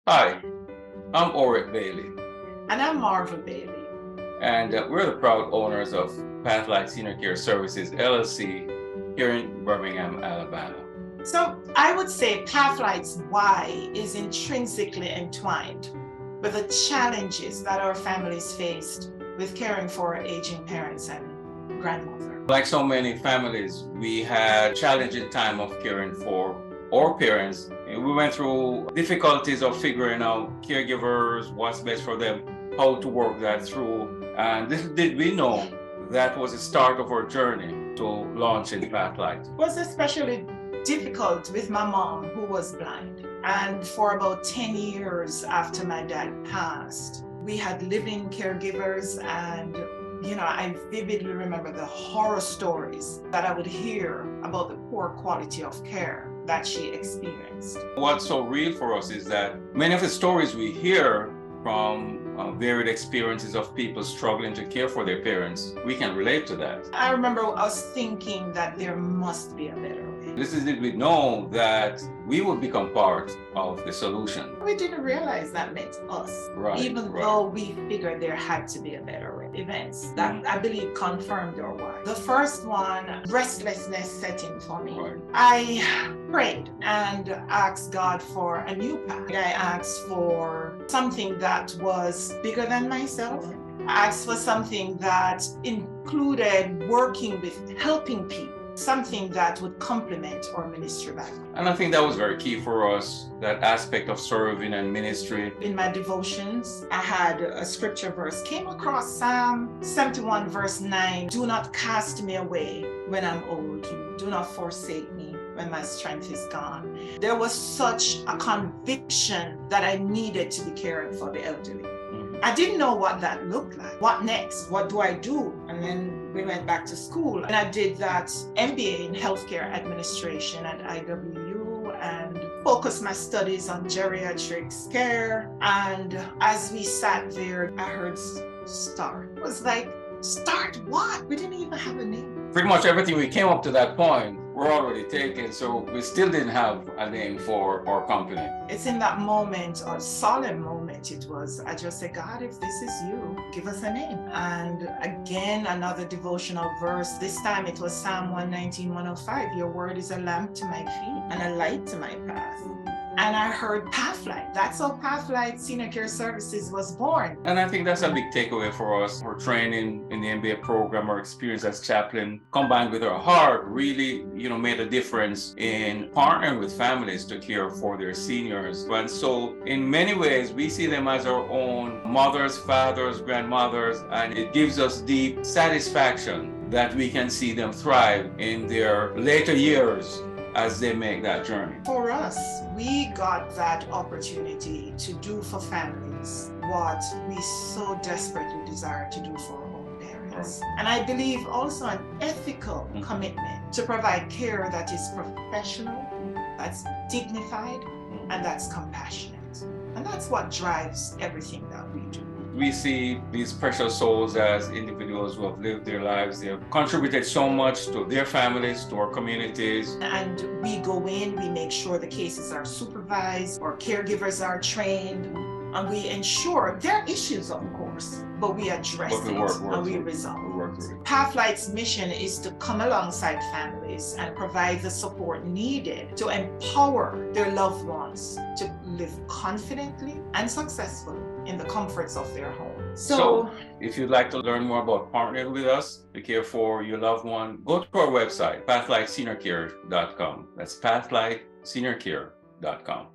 Hi, I'm Orrett Bailey, And I'm Marva Bailey. and we're the proud owners of Pathlight Seniorcare Services, LLC, here in Birmingham, Alabama. So I would say Pathlight's why is intrinsically entwined with the challenges that our families faced with caring for our aging parents and grandmother. Like so many families, we had challenging time of caring for our parents. We went through difficulties of figuring out caregivers, what's best for them, how to work that through. And little did we know that was the start of our journey to launching Pathlight. It was especially difficult with my mom, who was blind. And for about 10 years after my dad passed, we had living caregivers, and I vividly remember the horror stories that I would hear about the poor quality of care that she experienced. What's so real for us is that many of the stories we hear from varied experiences of people struggling to care for their parents, we can relate to that. I remember us thinking that there must be a better way. This is it, we know that we would become part of the solution. We didn't realize that meant us, even though we figured there had to be a better way. Events that I believe confirmed our why. The first one, restlessness set in for me. I prayed and asked God for a new path. I asked for something that was bigger than myself. I asked for something that included working with helping people, something that would complement our ministry background. And I think that was very key for us, that aspect of serving and ministry. In my devotions, I had a scripture verse, came across Psalm 71 verse 9. Do not cast me away when I'm old. Do not forsake me when my strength is gone. There was such a conviction that I needed to be caring for the elderly. I didn't know what that looked like. What next? What do I do? And then we went back to school, and I did that MBA in healthcare administration at IWU and focused my studies on geriatrics care. And as we sat there, I heard start. It was like, start what? We didn't even have a name. Pretty much everything we came up to that point were already taken, so we still didn't have a name for our company. It's in that moment, or solemn moment it was, I just said, God, if this is you, give us a name. And again, another devotional verse. This time it was Psalm 119, 105. Your word is a lamp to my feet and a light to my path. And I heard Pathlight. That's how Pathlight Seniorcare Services was born. And I think that's a big takeaway for us. Our training in the MBA program, our experience as chaplain, combined with our heart, really, made a difference in partnering with families to care for their seniors. And so in many ways, we see them as our own mothers, fathers, grandmothers, and it gives us deep satisfaction that we can see them thrive in their later years as they make that journey. For us, we got that opportunity to do for families what we so desperately desire to do for our own parents. And I believe also an ethical commitment to provide care that is professional, that's dignified, and that's compassionate. And that's what drives everything that we do. We see these precious souls as individuals who have lived their lives. They have contributed so much to their families, to our communities. And we go in, we make sure the cases are supervised, our caregivers are trained, and we ensure there are issues, of course, but we address it and we resolve it. Pathlight's mission is to come alongside families and provide the support needed to empower their loved ones to live confidently and successfully in the comforts of their home. So if you'd like to learn more about partnering with us to care for your loved one, go to our website, pathlightseniorcare.com. That's pathlightseniorcare.com.